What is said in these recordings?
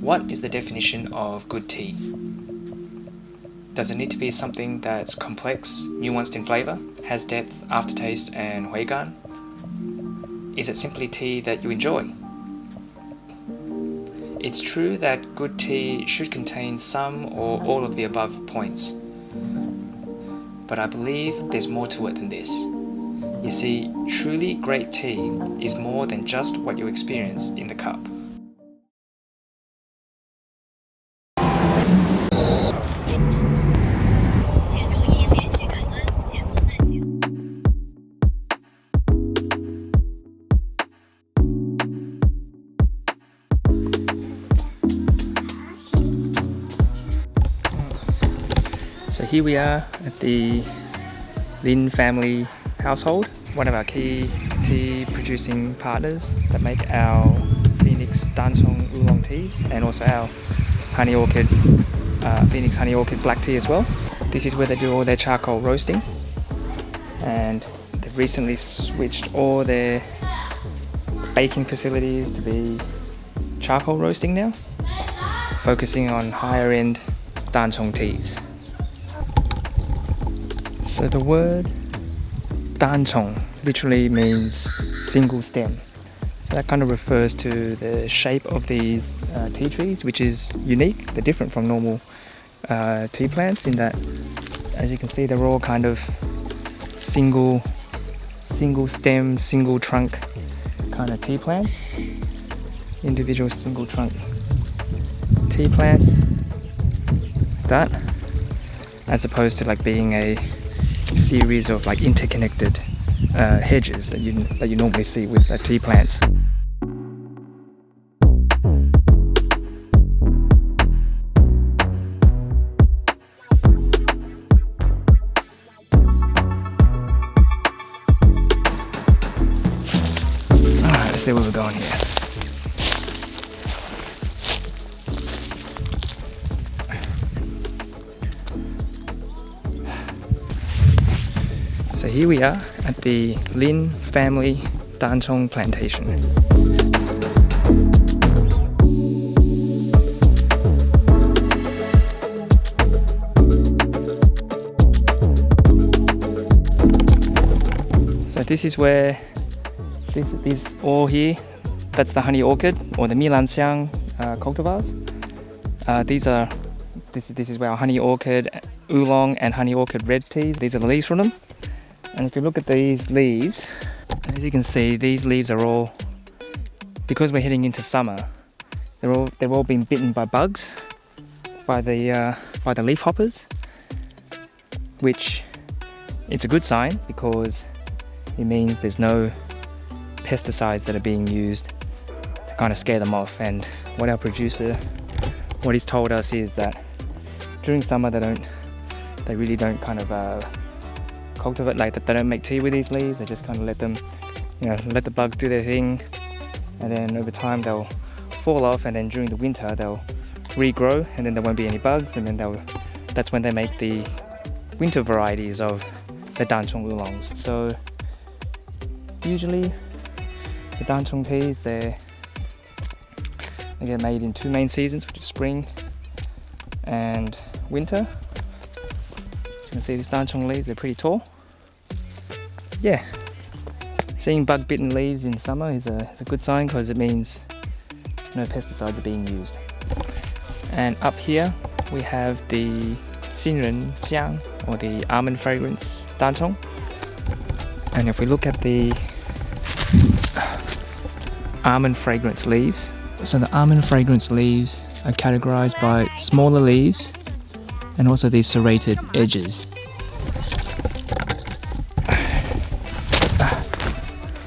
What is the definition of good tea? Does it need to be something that's complex, nuanced in flavour, has depth, aftertaste and huigan? Is it simply tea that you enjoy? It's true that good tea should contain some or all of the above points, but I believe there's more to it than this. You see, truly great tea is more than just what you experience in the cup. So here we are at the Lynn family household, one of our key tea producing partners that make our Phoenix Dancong Oolong Teas and also our honey orchid, Phoenix honey orchid black tea as well. This is where they do all their charcoal roasting, and they've recently switched all their baking facilities to be charcoal roasting now, focusing on higher end Dancong teas. So the word Dancong literally means single stem. So that kind of refers to the shape of these tea trees, which is unique. They're different from normal tea plants in that, as you can see, they're all kind of single stem, single trunk kind of tea plants. Individual single trunk tea plants. That, as opposed to like being a series of like interconnected hedges that you normally see with tea plants. Alright, let's see where we're going here. So here we are at the Lynn family Dancong plantation. So this is where this all here, that's the honey orchid or the Milanxiang cultivars. This is where our honey orchid oolong and honey orchid red teas. These are the leaves from them. And if you look at these leaves, as you can see, these leaves are all, because we're heading into summer, they've all been bitten by bugs, by the leaf hoppers, which it's a good sign because it means there's no pesticides that are being used to kind of scare them off. And what our producer, what he's told us is that during summer they really don't kind of cultivate, like that they don't make tea with these leaves. They just kind of let them, let the bugs do their thing, and then over time they'll fall off, and then during the winter they'll regrow, and then there won't be any bugs, and then that's when they make the winter varieties of the Dancong oolongs. So usually the Dancong teas, they get made in two main seasons, which is spring and winter. You can see these Dancong leaves, they're pretty tall. Yeah, seeing bug bitten leaves in summer is a good sign because it means no pesticides are being used. And up here we have the Xinren Jiang, or the almond fragrance Dancong. And if we look at the almond fragrance leaves, so the almond fragrance leaves are categorized by smaller leaves and also these serrated edges.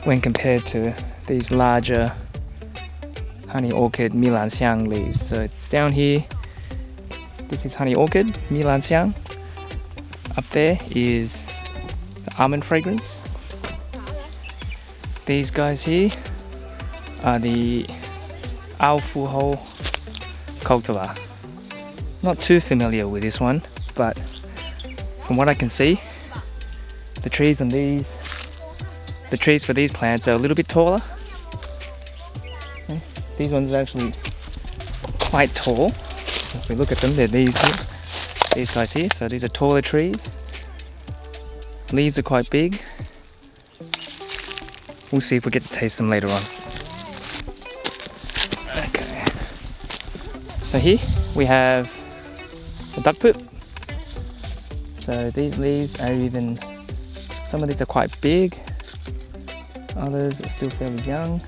When compared to these larger honey orchid Milanxiang leaves. So down here, this is honey orchid Milanxiang. Up there is the almond fragrance. These guys here are the Ao Fu Ho cultivar. Not too familiar with this one, but from what I can see, the trees for these plants are a little bit taller. These ones are actually quite tall. If we look at them, they're these guys here. So these are taller trees. Leaves are quite big. We'll see if we get to taste them later on. Okay. So here we have the duck poop. So these leaves are even, some of these are quite big. Others are still fairly young.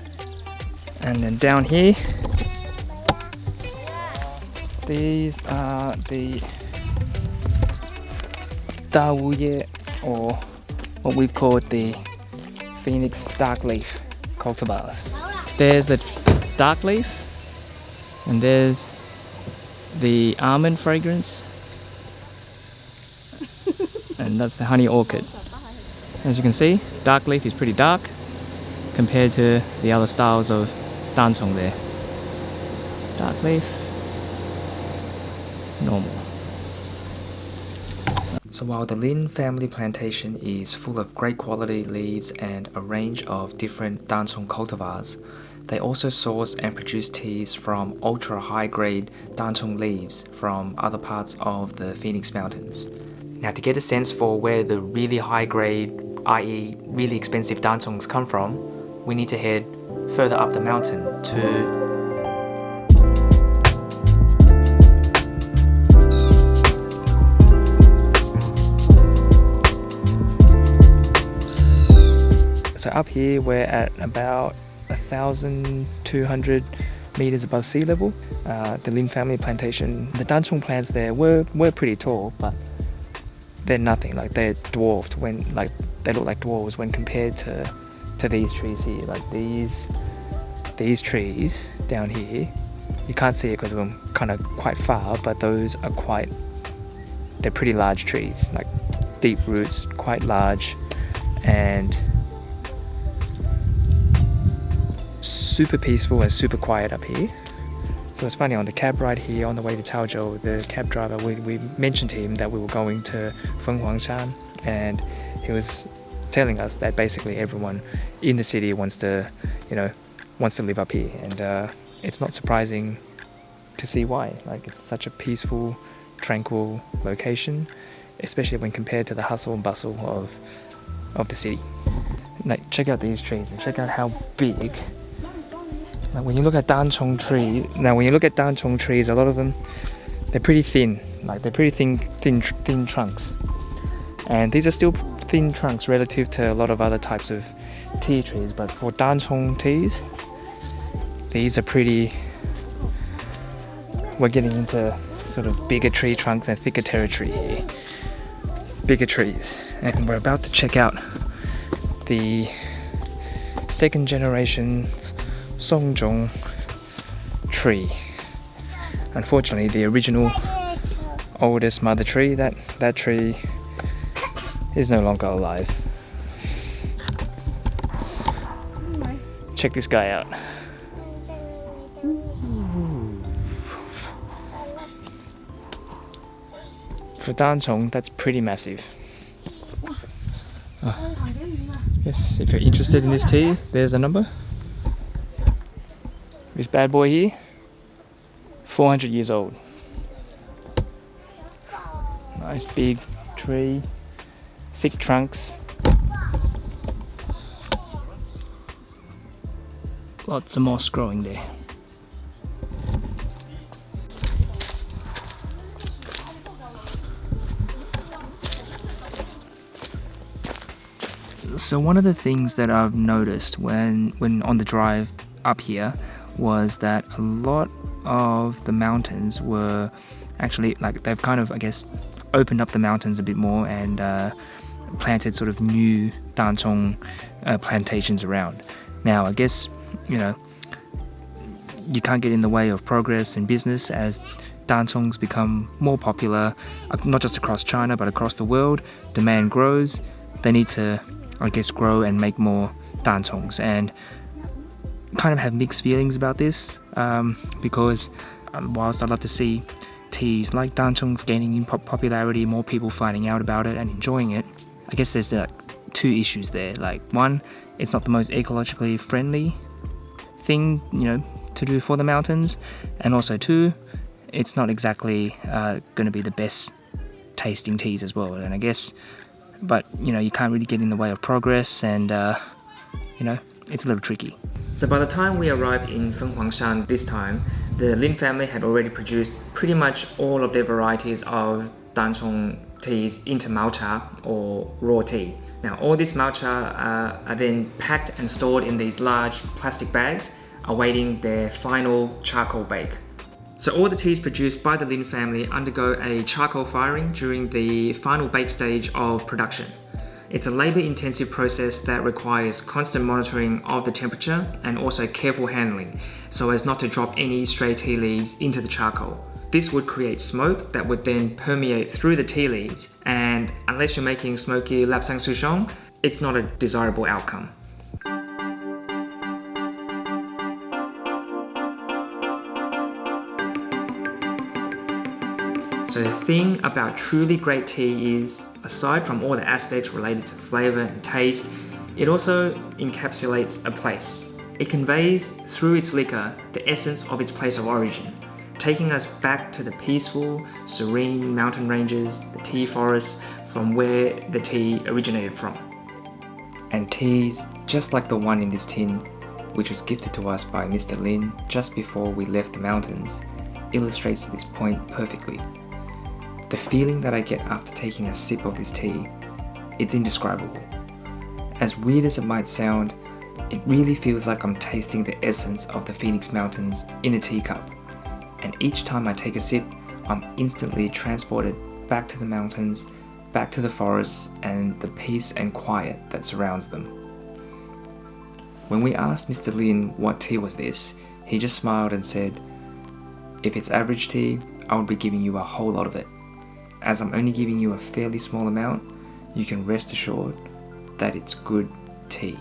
And then down here, these are the Da Wu Ye, or what we've called the Phoenix dark leaf cultivars. There's the dark leaf, and there's the almond fragrance, and that's the honey orchid. As you can see, dark leaf is pretty dark compared to the other styles of Dancong there. Dark leaf, normal. So while the Lynn family plantation is full of great quality leaves and a range of different Dancong cultivars, they also source and produce teas from ultra high grade Dancong leaves from other parts of the Phoenix Mountains. Now, to get a sense for where the really high grade, i.e. really expensive Dancongs come from, we need to head further up the mountain to So up here we're at about 1,200 meters above sea level. The Lynn family plantation, the Dancong plants there were pretty tall, but they're nothing. Like, they're dwarfed when, like, they look like dwarves when compared to these trees here. Like these trees down here, you can't see it because we're kind of quite far, but those are they're pretty large trees, like deep roots, quite large, and super peaceful and super quiet up here. So it's funny, on the cab ride here on the way to Chao Zhou, the cab driver, we mentioned to him that we were going to Fenghuangshan, and he was telling us that basically everyone in the city wants to live up here, and it's not surprising to see why. Like, it's such a peaceful, tranquil location, especially when compared to the hustle and bustle of the city. Like, check out these trees and check out how big. Like, when you look at Dancong trees, a lot of them, they're pretty thin. Like, they're pretty thin trunks. And these are still thin trunks relative to a lot of other types of tea trees. But for Dancong teas, these are pretty. We're getting into sort of bigger tree trunks and thicker territory here. Bigger trees. And we're about to check out the second generation Songjong tree. Unfortunately, the original oldest mother tree, that tree is no longer alive. Check this guy out. For Dancong, that's pretty massive. Yes, if you're interested in this tea, there's a number. This bad boy here, 400 years old. Nice big tree, thick trunks. Lots of moss growing there. So one of the things that I've noticed when on the drive up here was that a lot of the mountains were actually, like, they've kind of, I guess, opened up the mountains a bit more and planted sort of new Dancong plantations around. Now, I guess, you can't get in the way of progress in business as Dancongs become more popular, not just across China but across the world. Demand grows. They need to, I guess, grow and make more Dancongs, and kind of have mixed feelings about this because whilst I'd love to see teas like Dancongs gaining in popularity, more people finding out about it and enjoying it, I guess there's two issues there. Like, one, it's not the most ecologically friendly thing, to do for the mountains, and also too, it's not exactly going to be the best tasting teas as well. And I guess, but you know, you can't really get in the way of progress, and you know, it's a little tricky. So by the time we arrived in Fenghuangshan this time, the Lynn family had already produced pretty much all of their varieties of Dancong teas into Maocha or raw tea. Now all this Maocha are then packed and stored in these large plastic bags, awaiting their final charcoal bake. So all the teas produced by the Lynn family undergo a charcoal firing during the final bake stage of production. It's a labor-intensive process that requires constant monitoring of the temperature and also careful handling so as not to drop any stray tea leaves into the charcoal. This would create smoke that would then permeate through the tea leaves, and unless you're making smoky lapsang souchong, it's not a desirable outcome. So the thing about truly great tea is, aside from all the aspects related to flavor and taste, it also encapsulates a place. It conveys through its liquor the essence of its place of origin, taking us back to the peaceful, serene mountain ranges, the tea forests from where the tea originated from. And teas, just like the one in this tin, which was gifted to us by Mr. Lin just before we left the mountains, illustrates this point perfectly. The feeling that I get after taking a sip of this tea, it's indescribable. As weird as it might sound, it really feels like I'm tasting the essence of the Phoenix Mountains in a teacup. And each time I take a sip, I'm instantly transported back to the mountains, back to the forests, and the peace and quiet that surrounds them. When we asked Mr. Lin what tea was this, he just smiled and said, "If it's average tea, I would be giving you a whole lot of it. As I'm only giving you a fairly small amount, you can rest assured that it's good tea."